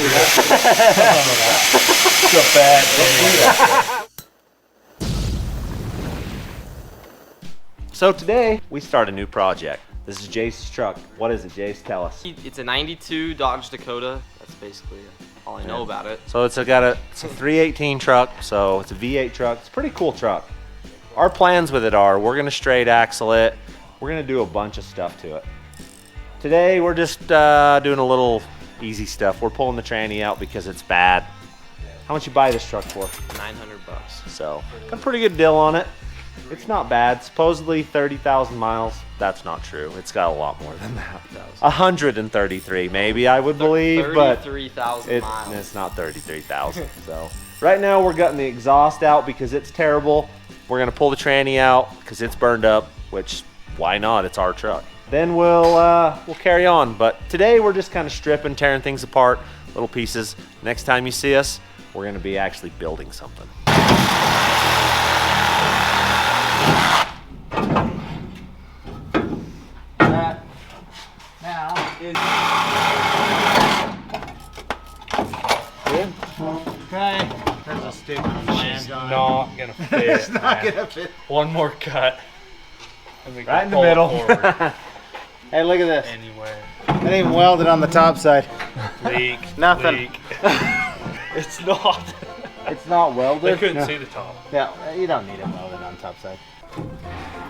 It's a bad day. So today, we start a new project. This is Jace's truck. What is it, Jace? Tell us. It's a 92 Dodge Dakota. That's basically all I know about it. So it's a 318 truck, so it's a V8 truck. It's a pretty cool truck. Our plans with it are, we're gonna straight axle it. We're gonna do a bunch of stuff to it. Today, we're just doing a little easy stuff. We're pulling the tranny out because it's bad. How much you buy this truck for? 900 bucks. So, got a pretty good deal on it. It's not bad. Supposedly 30,000 miles. That's not true. It's got a lot more than that. 133 maybe, I would believe, but 33,000 miles. it's not 33,000. So right now we're gutting the exhaust out because it's terrible. We're gonna pull the tranny out because it's burned up, which why not? It's our truck. Then we'll carry on. But today we're just kind of stripping, tearing things apart, little pieces. Next time you see us, we're gonna be actually building something. That now is Good? okay. There's a stupid flange on it. Not gonna fit. It's not gonna fit. One more cut. And we can Right in the pull it middle. forward. Hey, look at this. Anyway. I didn't even weld it on the top side. Leak. Nothing. Leak. It's not. It's not They welded. couldn't No. see the top. Yeah, you don't need it welded on top side.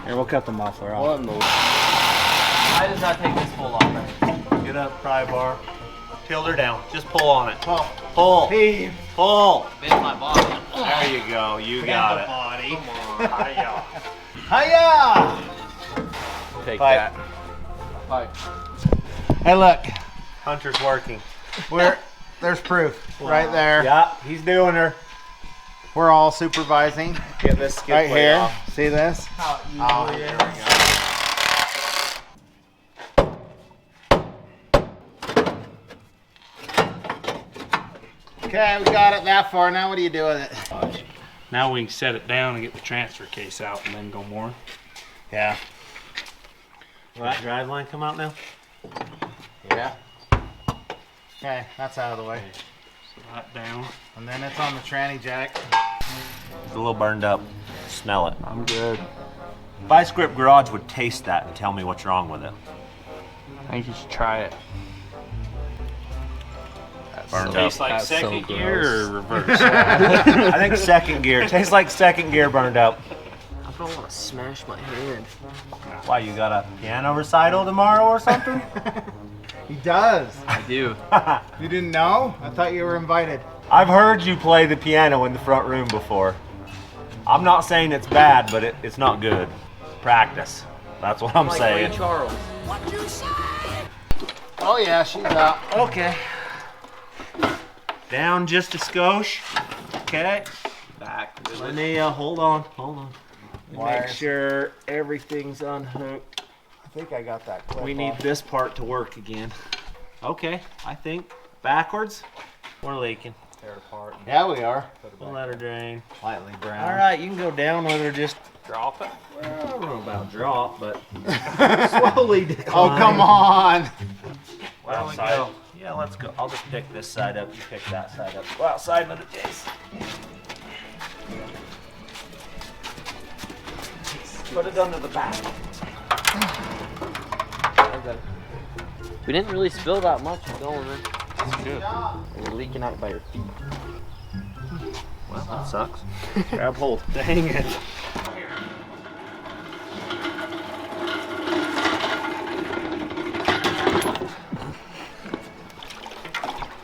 Here, we'll cut the muffler off. What in the... Why does that take this full off? Get up, pry bar. Tilt her down. Just pull on it. Pull. Pull. Heave. Pull. Bend my bottom. There you go. You got it. Body. Hiya. Hiya! Take Pipe. that. Pipe. Hey, look. Hunter's working. There's proof right there. Yeah, he's doing her. We're all supervising. Get this skid Right plate here. off. See this? Oh, there we go. Okay, we got it that far. Now what do you do with it? Now we can set it down and get the transfer case out and then go more. Yeah. Will that drive line come out now? Yeah. Okay, that's out of the way. So that down. And then it's on the tranny jack. It's a little burned up. Smell it. I'm good. Vice Grip Garage would taste that and tell me what's wrong with it. I think you should try it. Burned up. Tastes like That's so second gear gross. or reverse? I think second gear. Tastes like second gear burned up. I don't want to smash my head. Why, you got a piano recital tomorrow or something? He does. I do. You didn't know? I thought you were invited. I've heard you play the piano in the front room before. I'm not saying it's bad, but it's not good. Practice. That's what I'm Like saying. Ray Charles. Oh yeah, she's out. Okay. Down just a skosh. Okay. Back. Let me hold on. Let me make Wires. sure everything's unhooked. I think I got that clip We need off. this part to work again. Okay, I think backwards. We're leaking. Tear it apart. Yeah, we are. We'll let her drain. Lightly brown. All right, you can go down with her. Just Drop it. well, I don't know about drop, but slowly decline. Oh, come on. Why don't we go? Yeah, let's go. I'll just pick this side up. You pick that side up. Go outside with it, Jace. Put it under the back. We didn't really spill that much going in. That's good. You're leaking out by your feet. Well, that sucks. Grab hold. Dang it.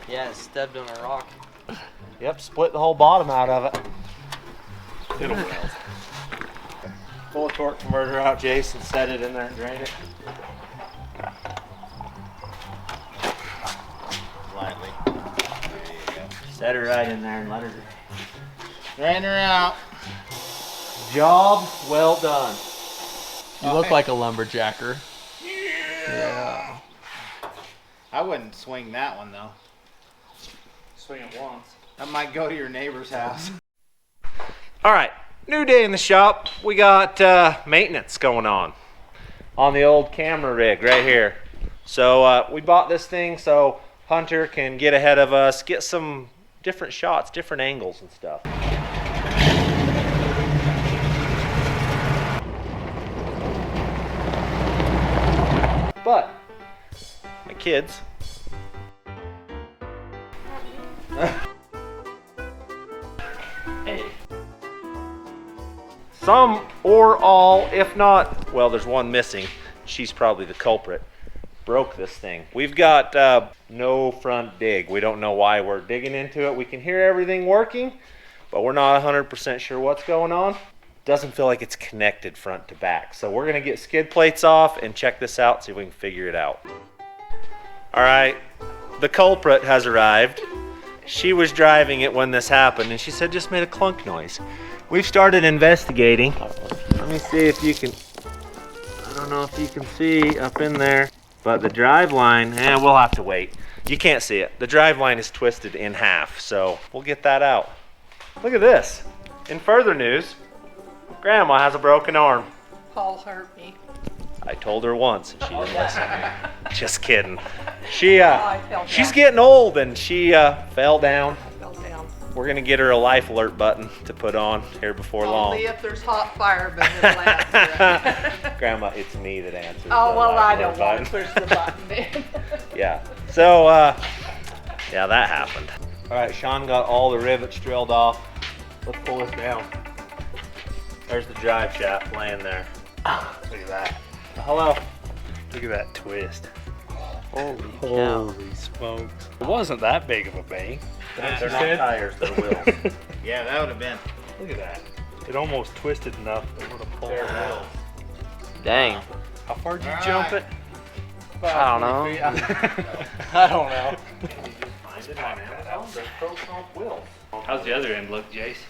Yeah, it stepped on a rock. Yep, split the whole bottom out of it. It'll melt. Pull a torque converter out, Jason. Set it in there and drain it. Lightly. Set her right in there and let her drain. Drain her out. Job well done. You look like a lumberjacker. Yeah. I wouldn't swing that one though. Swing it once. That might go to your neighbor's house. All right, new day in the shop. We got maintenance going on the old camera rig right here. So we bought this thing, so Hunter can get ahead of us, get some different shots, different angles and stuff. But my kids some or all, if not, well, there's one missing. She's probably the culprit. Broke this thing. We've got no front dig. We don't know why we're digging into it. We can hear everything working, but we're not 100% sure what's going on. Doesn't feel like it's connected front to back. So we're gonna get skid plates off and check this out, see if we can figure it out. All right, the culprit has arrived. She was driving it when this happened, and she said just made a clunk noise. We've started investigating. Let me see if you can, I don't know if you can see up in there, but the drive line, we'll have to wait. You can't see it. The drive line is twisted in half, so we'll get that out. Look at this. In further news, Grandma has a broken arm. Paul hurt me. I told her once and she didn't listen. Just kidding. I fell She's down. getting old and she fell down. I fell down. We're gonna get her a life alert button to put on here before long. Only if there's hot fire, but it'll answer. Grandma, it's me that answers. Oh, the well, life I alert don't button. want to push the button then. Yeah. So, yeah, that happened. All right, Sean got all the rivets drilled off. Let's pull this down. There's the drive shaft laying there. Look at that. Hello. Look at that twist. Holy cow. Holy smokes. It wasn't that big of a bang. They're not tires, they're wheels. Yeah, that would have been. Look at that. It almost twisted enough that it would have pulled it out. Dang. How far did you All jump right. it? I don't know. I don't know. How's the other end look, Jace?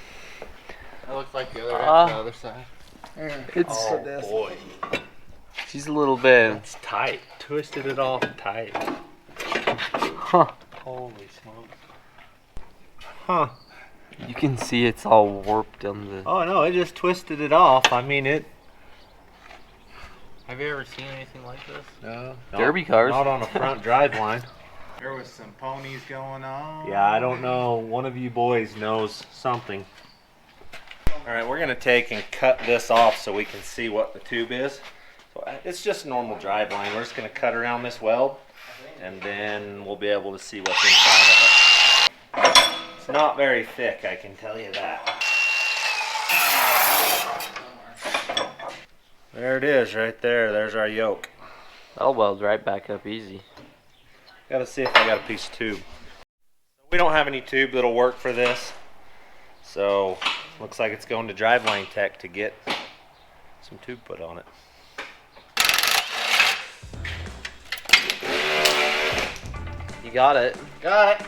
That looks like the other, the other side. It's Oh boy. she's a little bit. It's tight. Twisted it off tight. Huh. Holy smokes. Huh. You can see it's all warped on the. Oh no, it just twisted it off. I mean it. Have you ever seen anything like this? No. Derby cars. Not on a front drive line. There was some ponies going on. Yeah, I don't know. One of you boys knows something. All right, we're gonna take and cut this off so we can see what the tube is. So it's just a normal drive line. We're just gonna cut around this weld, and then we'll be able to see what's inside of it. It's not very thick, I can tell you that. There it is, right there. There's our yoke. That'll weld right back up easy. Gotta see if I got a piece of tube. We don't have any tube that'll work for this. So, looks like it's going to driveline tech to get some tube put on it. You got it. Got it.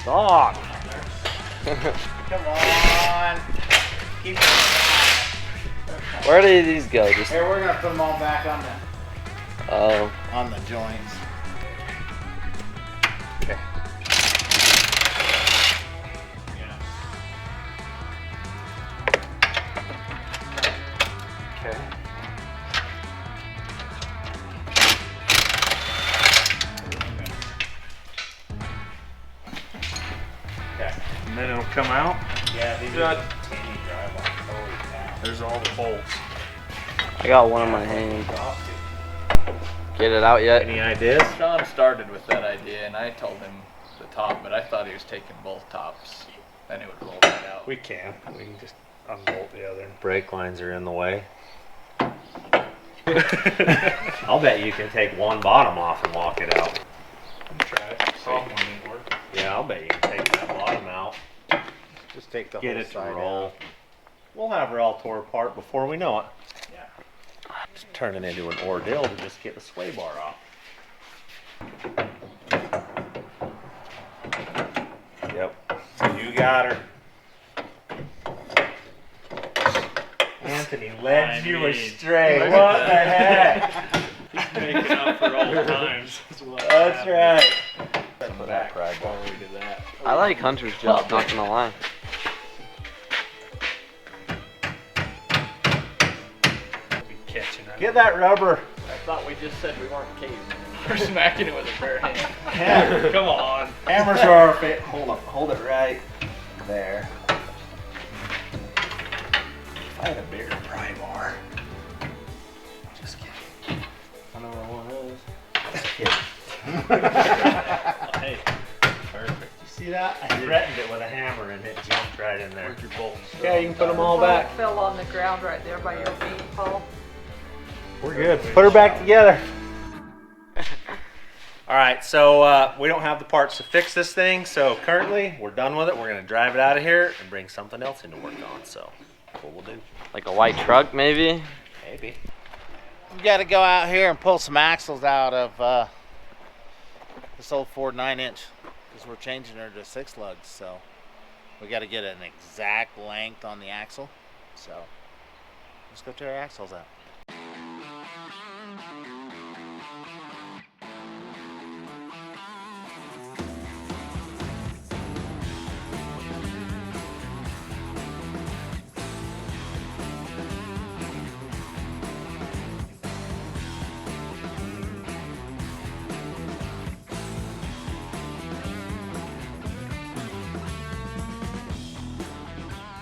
Stop! Come on. Keep Where did these go? Just Here, we're gonna put them all back oh. on the joints. Okay. And then it'll come out. Yeah, these are teeny drive lines. Holy cow. There's all the bolts. I got one in my hand. Get it out yet? Any ideas? Sean started with that idea, and I told him the top, but I thought he was taking both tops. Then it would roll right out. We can just unbolt the other. Brake lines are in the way. I'll bet you can take one bottom off and walk it out. Try it. Soft one didn't work. Yeah, I'll bet you can take that bottom out. Just take the Get whole it to side roll. out. We'll have her all tore apart before we know it. Yeah. It's turning into an ordeal to just get the sway bar off. Yep. You got her. Anthony led you astray. What the heck? Making up for all the times. That's right. That pride ball, we did that. I like Hunter's job, not gonna lie. Be catching that. Get that rubber thought we just said we weren't cavemen. We're smacking it with a bare hand. Yeah, come on. Hammers are our fit. Hold it right there. If I had a bigger pry bar. Just kidding. I know where one is. Just kidding. Hey, perfect. You see that? I threatened it with a hammer and it jumped right in there. Where'd your bolts? Okay, you can put them all Paul back. fell on the ground right there by your feet, Paul. We're good. Put her back together. All right, so we don't have the parts to fix this thing, so currently we're done with it. We're gonna drive it out of here and bring something else in to work on. So that's what we'll do. Like a white truck, maybe? Maybe. We got to go out here and pull some axles out of this old Ford 9-inch because we're changing her to 6 lugs. So we got to get an exact length on the axle. So let's go tear our axles out.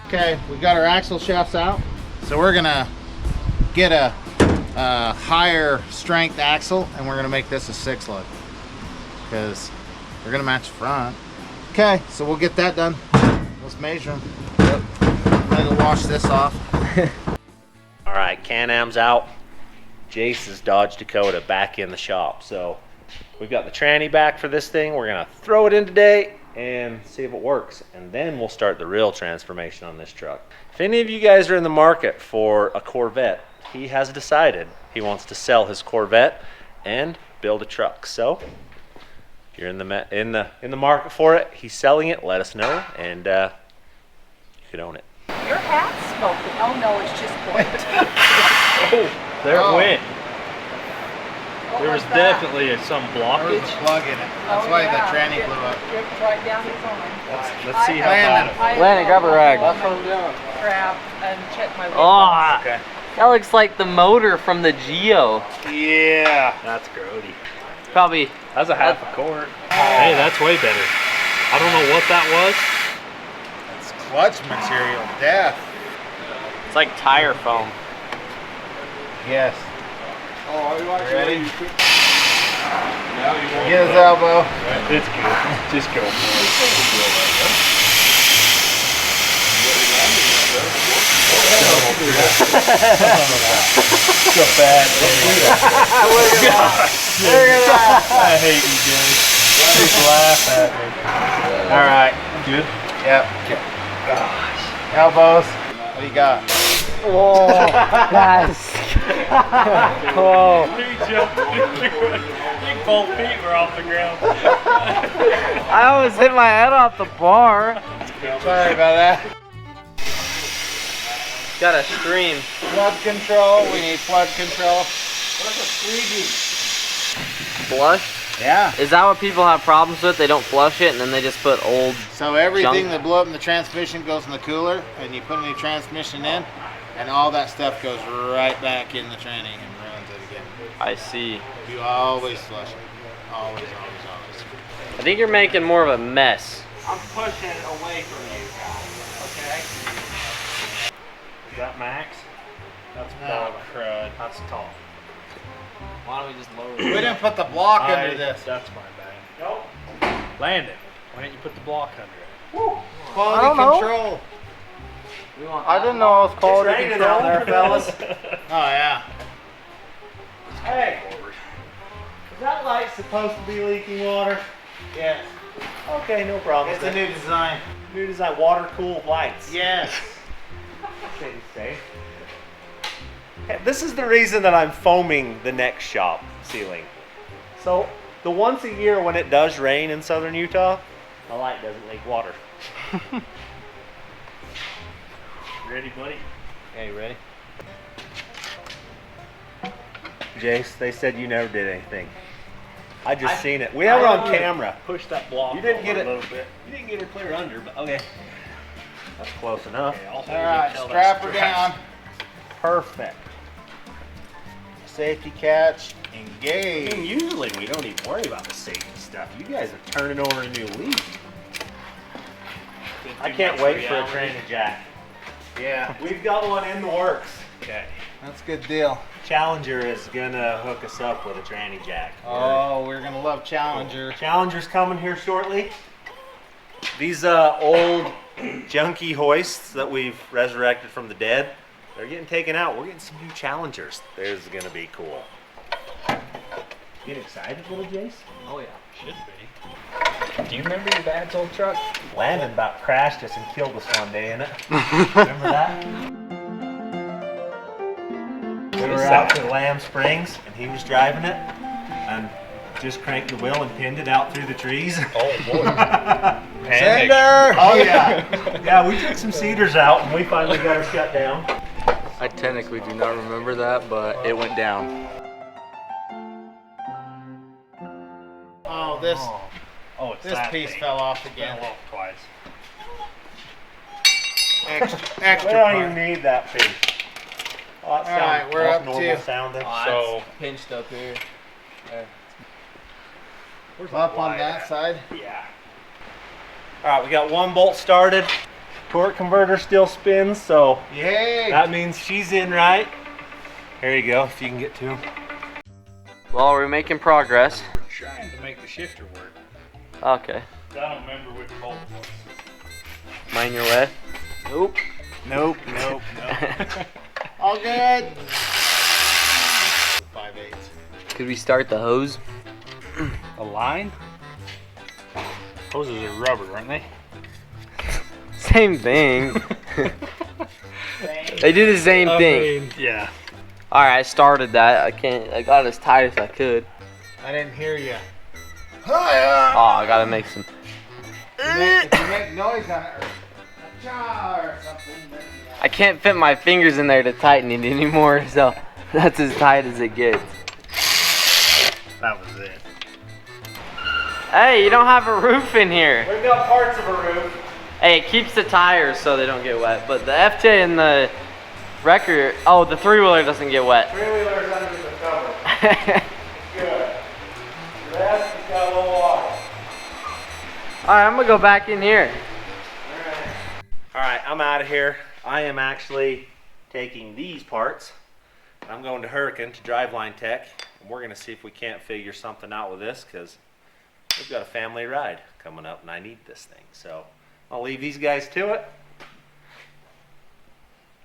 Okay, we got our axle shafts out. So we're gonna get a higher strength axle and we're gonna make this a 6 lug because we're gonna match the front. Okay, so we'll get that done. Let's measure them. Yep. I'm gonna go wash this off. All right, Can-Am's out. Jace's Dodge Dakota back in the shop. So we've got the tranny back for this thing. We're gonna throw it in today and see if it works, and then we'll start the real transformation on this truck. If any of you guys are in the market for a Corvette, he has decided he wants to sell his Corvette and build a truck. So if you're in the market for it, he's selling it, let us know, and you could own it. Your hat's smoking. Oh no, it's just white. Oh, there it went. There was definitely some blockage. Plug in it. That's Oh, why yeah. the tranny It blew up. dripped right down his arm. Let's see how Landon. bad Landon, grab a rag. That's what I'm doing. Grab and check my Oh, Okay. that looks like the motor from the Geo. Yeah. That's grody. Probably. That's a half a quart. Hey, that's way better. I don't know what that was. It's clutch material. Death. It's like tire foam. Yes. Ready? Get his elbow. It's good. Just go. So bad. I hate you, Jay. Just laugh at me. All right. Good. Yep. Elbows. What do you got? Whoa, guys. Whoa. He jumped into it. I think both feet were off the ground. I almost hit my head off the bar. Sorry about that. Got a stream. Flood control. We need flood control. Flush? Yeah. Is that what people have problems with? They don't flush it and then they just put old. So everything Junk. that blew up in the transmission goes in the cooler, and you put a new transmission in, and all that stuff goes right back in the tranny and ruins it again. I see. You always flush it. Always, always, always. I think you're making more of a mess. I'm pushing it away from you guys. Okay. Is that max? That's No. crud. That's tall. Why don't we just lower We didn't put the block under this. That's my bad. Nope. Landon, why didn't you put the block under it? Quality control. I didn't know it was quality It's raining out there, fellas. Oh, yeah. Hey, is that light supposed to be leaking water? Yes. Okay, no problem. It's a new design. New design, water-cooled lights. Yes. Okay, safe. Hey, this is the reason that I'm foaming the next shop ceiling. So, the once a year when it does rain in southern Utah, my light doesn't leak water. Ready, buddy? Okay, you ready? Jace, they said you never did anything. I just seen it. We have it on camera. Push that block You didn't get over it. a little bit. You didn't get her clear under, but okay. That's close enough. Okay, I'll hold All it right, until strap that her straps. down. Perfect. Safety catch, I mean, engage. usually we don't even worry about the safety stuff. You guys are turning over a new leaf. I can't wait for a tranny jack. Yeah, We've got one in the works. Okay. that's a good deal. Challenger is gonna hook us up with a tranny jack. Oh, we're gonna love Challenger. Challenger's coming here shortly. These old junky hoists that we've resurrected from the dead, they're getting taken out. We're getting some new Challengers. This is gonna be cool. Get excited, little Jace? Oh yeah. Should be. Do you remember your dad's old truck? Landon about crashed us and killed us one day in it. Remember that? We were out to Lamb Springs and he was driving it and just cranked the wheel and pinned it out through the trees. Oh boy. Sender! Oh yeah. Yeah, we took some cedars out and we finally got her shut down. I technically do not remember that, but it went down. Oh, this Oh, it's this that piece thing. fell off again. Fell off twice. Extra We extra don't part. even need that piece. Oh, that All right, sounds we're up normal to- sounding. So pinched up here. Up on that side. Yeah. All right, we got one bolt started. Torque converter still spins, so Yay! that means she's in right. Here you go, if you can get to him. Well, we're making progress. Trying to make the shifter work. Okay. I don't remember which bolt it was. Mind your way. Nope. Nope. Nope, nope. All good. 5/8. Could we start the hose? A line? Hoses are rubber, aren't they? Same thing. They do the same thing. Yeah. All right, I started that. I got it as tight as I could. I didn't hear you. Oh, I gotta make some. If you make noise on it, or something, then I can't fit my fingers in there to tighten it anymore, so that's as tight as it gets. That was it. Hey, you don't have a roof in here. We've got parts of a roof. Hey, it keeps the tires so they don't get wet, but the FJ and the wrecker, oh, the three-wheeler doesn't get wet. Three-wheeler's under the cover. Good. The rest has got a little water. All right, I'm gonna go back in here. All right, I'm out of here. I am actually taking these parts. And I'm going to Hurricane to Driveline Tech, and we're gonna see if we can't figure something out with this, because we've got a family ride coming up, and I need this thing. So I'll leave these guys to it.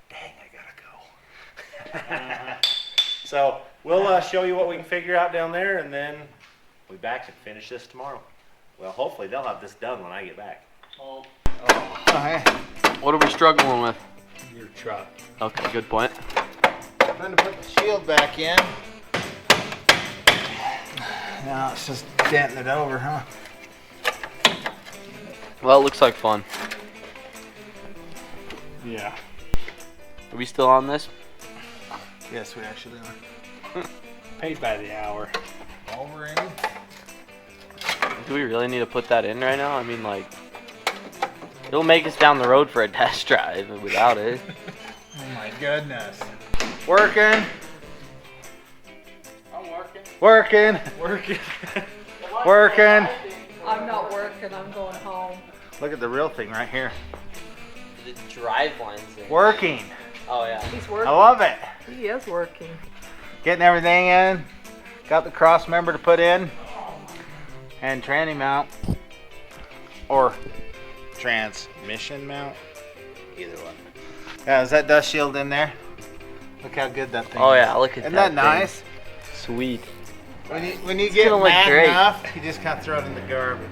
Dang, I gotta go. So we'll show you what we can figure out down there, and then we'll be back and finish this tomorrow. Well, hopefully they'll have this done when I get back. Oh, hey. What are we struggling with? Your truck. Okay, good point. Trying to put the shield back in. Now it's just denting it over, huh? Well, it looks like fun. Yeah. Are we still on this? Yes, we actually are. Paid by the hour. Over in. Do we really need to put that in right now? I mean, like, it'll make us down the road for a test drive without it. Oh my goodness. Working. I'm working. Working. Working. Working. I'm not working, I'm going home. Look at the real thing right here. The drive lines in. Working. Oh, yeah. He's I working. love it. He is working. Getting everything in. Got the cross member to put in. And tranny mount. Or transmission mount. Either one. Yeah, is that dust shield in there? Look how good that thing Oh, is. yeah, look at Isn't that that nice? thing. Sweet. When you get gonna look mad great. enough, you just kind of throw it in the garbage.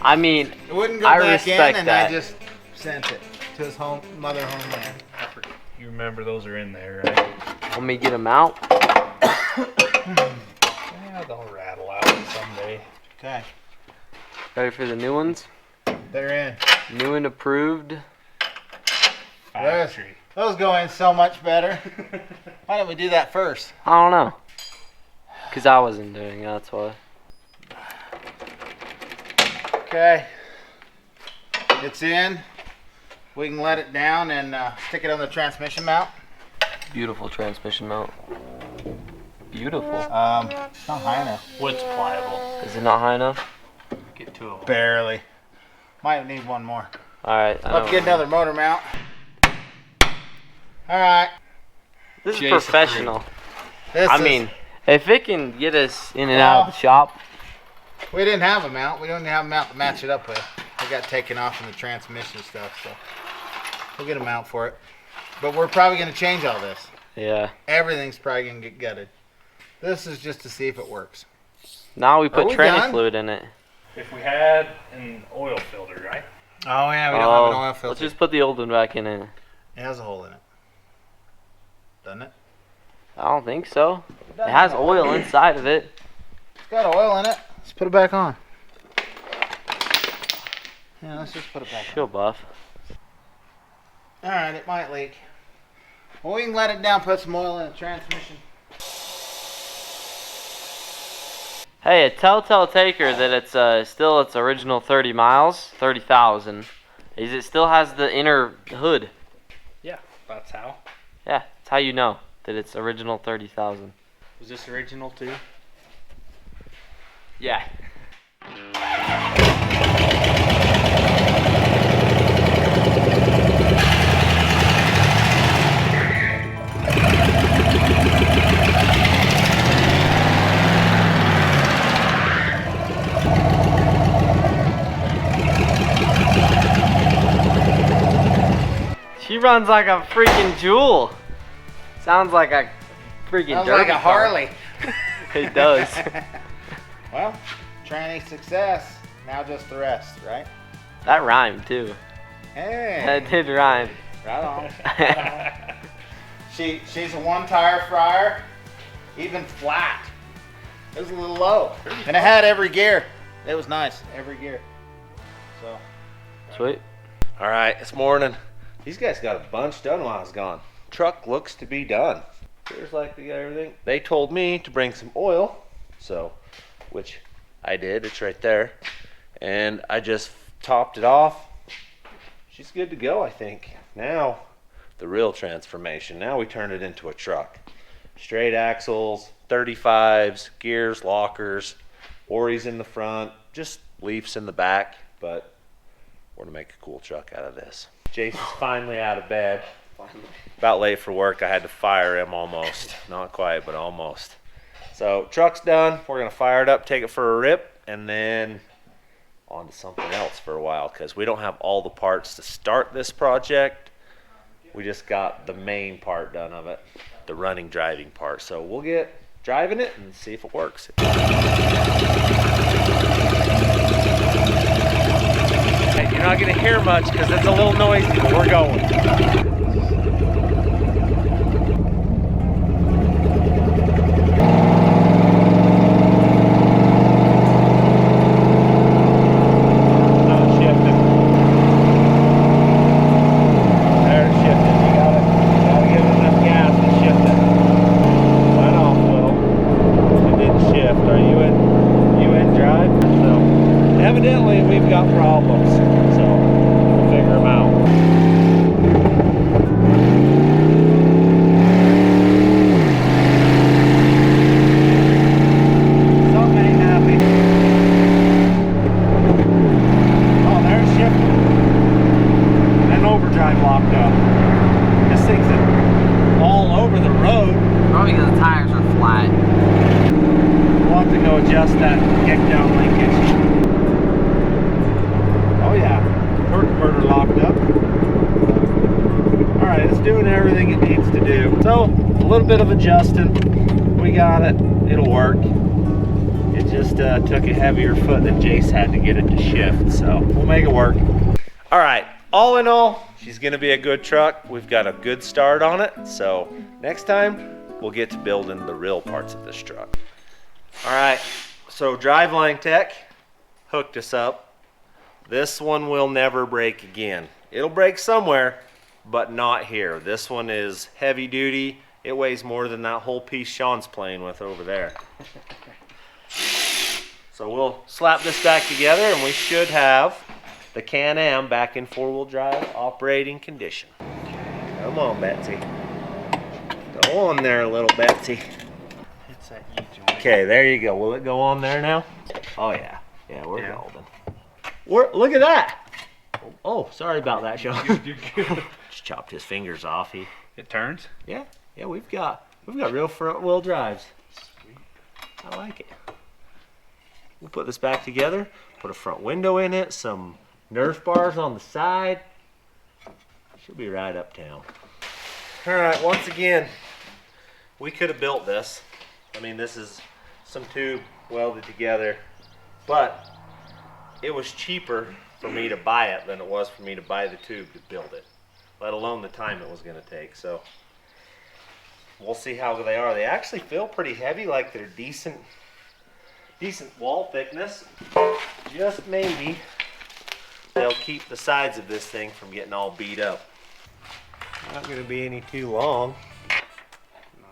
I mean, It wouldn't go I back in, respect and that. I just sent it to his mother homeland. You remember those are in there, right? let me get them out. Yeah, they'll rattle out someday. Okay, Ready for the new ones? they're in. New and approved. Those, those go in so much better. Why didn't we do that first? I don't know. Because I wasn't doing it, that's why. Okay, it's in. We can let it down and stick it on the transmission mount. Beautiful transmission mount. beautiful. It's not high enough. Wood's pliable. Is it not high enough? Get two of them. Barely. Might need one more. Alright. I'll have to get another motor mount. Alright. This is Jason professional. This I is- mean, if it can get us in and out of the shop. we didn't have a mount. We don't have a mount to match it up with. It got taken off in the transmission stuff, so we'll get a mount for it. But we're probably going to change all this. Yeah. Everything's probably going to get gutted. This is just to see if it works. Now we put we tranny done? fluid in it. If we had an oil filter, right? Oh yeah, we don't have an oil filter. Let's just put the old one back in it. It has a hole in it. Doesn't it? I don't think so. It has oil inside of it. It's got oil in it. Let's put it back on. Yeah, let's just put it back on. She'll buff. Alright, it might leak. Well, we can let it down, put some oil in the transmission. Hey, a telltale taker that it's still its original 30 miles, 30,000. Is it still has the inner hood? Yeah, that's how. Yeah, that's how you know that it's original 30,000. Was this original too? Yeah. She runs like a freaking jewel. Sounds like a freaking Sounds derby like a car. Harley. It does. Well, tranny success. Now just the rest, right? That rhymed too. Hey. That did rhyme. Right on. She's a one tire fryer, even flat. It was a little low, and it had every gear. It was nice, every gear. So Sweet. All right, it's morning. These guys got a bunch done while I was gone. Truck looks to be done. Appears like they got everything. They told me to bring some oil, so, which I did. It's right there. And I just topped it off. She's good to go, I think. Now, the real transformation. Now we turn it into a truck. Straight axles, 35s, gears, lockers, Ori's in the front, just leafs in the back, but we're gonna make a cool truck out of this. Jason's finally out of bed. About late for work. I had to fire him almost. Not quite, but almost. So truck's done. We're gonna fire it up, take it for a rip, and then on to something else for a while, because we don't have all the parts to start this project. We just got the main part done of it, the running, driving part. So we'll get driving it and see if it works. Hey, you're not gonna hear much because it's a little noisy, but we're going. Evidently, we've got problems, so we'll figure them out. Something ain't happy. Oh, there's shifting. And overdrive locked up. This thing's all over the road. Probably because the tires are flat. We'll have to go adjust that kick down linkage. Oh yeah, torque converter locked up. All right, it's doing everything it needs to do. So a little bit of adjusting, we got it. It'll work. It just took a heavier foot than Jace had to get it to shift. So we'll make it work. All right, all in all, she's gonna be a good truck. We've got a good start on it. So next time we'll get to building the real parts of this truck. All right, so Driveline Tech hooked us up. This one will never break again. It'll break somewhere, but not here. This one is heavy duty. It weighs more than that whole piece Sean's playing with over there. So we'll slap this back together and we should have the Can-Am back in four-wheel drive operating condition. Come on, Betsy. Go on there, little Betsy. It's What's that you joint? Okay, there you go. Will it go on there now? Oh yeah. Yeah, we're golden. Look at that. Oh, sorry about that, Sean. You're good. Just chopped his fingers off. It turns? Yeah, we've got real front wheel drives. Sweet. I like it. We'll put this back together, put a front window in it, some Nerf bars on the side. She'll be right uptown. All right, once again, we could have built this. I mean, this is some tube welded together, but it was cheaper for me to buy it than it was for me to buy the tube to build it, let alone the time it was going to take. So we'll see how they are. They actually feel pretty heavy, like they're decent wall thickness. Just maybe they'll keep the sides of this thing from getting all beat up. Not going to be any too long.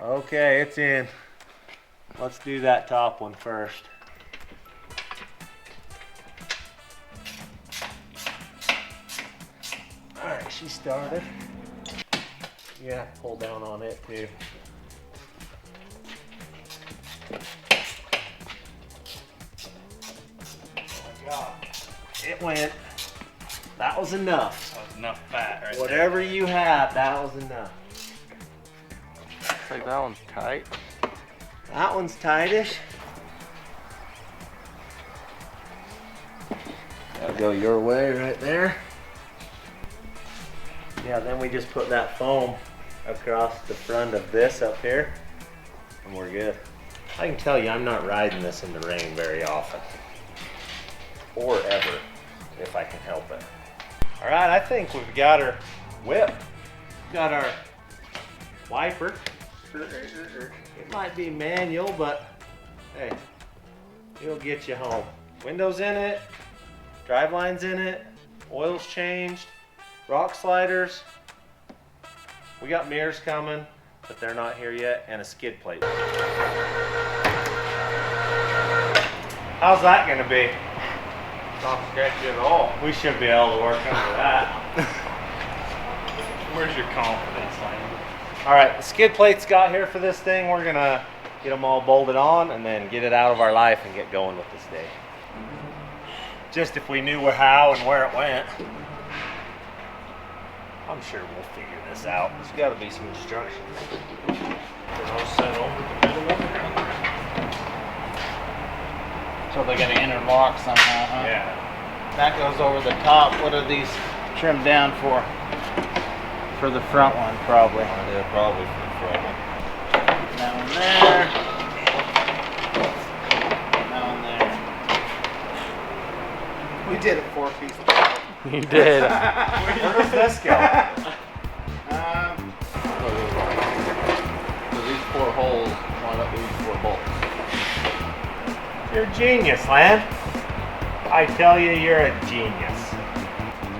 Okay, it's in. Let's do that top one first. Alright, she started. You have to pull down on it too. Oh my God. It went. That was enough. That was enough fat right Whatever you had, that was enough. Looks like that one's tight. That one's tightish. That'll go your way right there. Yeah, then we just put that foam across the front of this up here, and we're good. I can tell you, I'm not riding this in the rain very often. Or ever, if I can help it. All right, I think we've got our whip. Got our wiper. It might be manual, but hey, it'll get you home. Windows in it, drive lines in it, oil's changed, rock sliders. We got mirrors coming, but they're not here yet, and a skid plate. How's that gonna be? Not scratchy at all. We should be able to work under that. Where's your confidence, Landon? All right, the skid plates got here for this thing. We're gonna get them all bolted on and then get it out of our life and get going with this day. Just if we knew how and where it went. I'm sure we'll figure this out. There's gotta be some instructions. They're all set over the middle of it. So they're gonna interlock somehow, huh? Yeah. That goes over the top. What are these trimmed down for? For the front one, probably. Yeah, probably for the front one. That one there. That one there. We did a 4-piece. You did. Where does this go? So these 4 holes line up with these 4 bolts. You're a genius, Land. I tell you, you're a genius.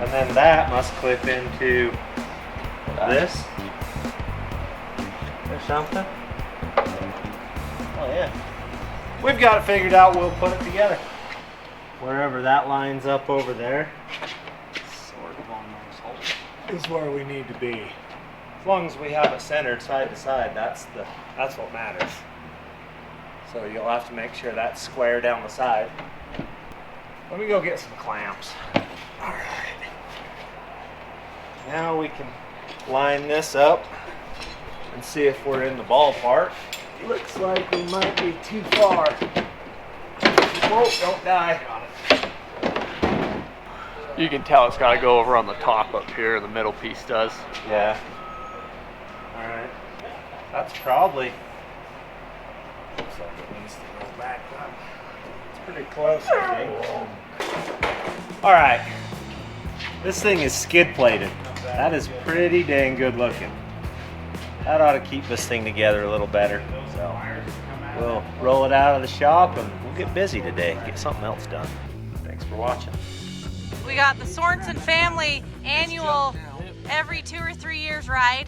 And then that must clip into this or something. Oh yeah. We've got it figured out. We'll put it together. Wherever that lines up over there, Sort of on those holes. is where we need to be. As long as we have it centered side to side, that's what matters. So you'll have to make sure that's square down the side. Let me go get some clamps. All right. Now we can line this up and see if we're in the ballpark. Looks like we might be too far. Whoa, don't die. You can tell it's got to go over on the top up here. The middle piece does. Yeah. All right. That's probably. Looks like it needs to go back up. It's pretty close, I think. All right. This thing is skid plated. That is pretty dang good looking. That ought to keep this thing together a little better. So we'll roll it out of the shop and we'll get busy today. Get something else done. Thanks for watching. We got the Sorensen family annual every 2 or 3 years ride.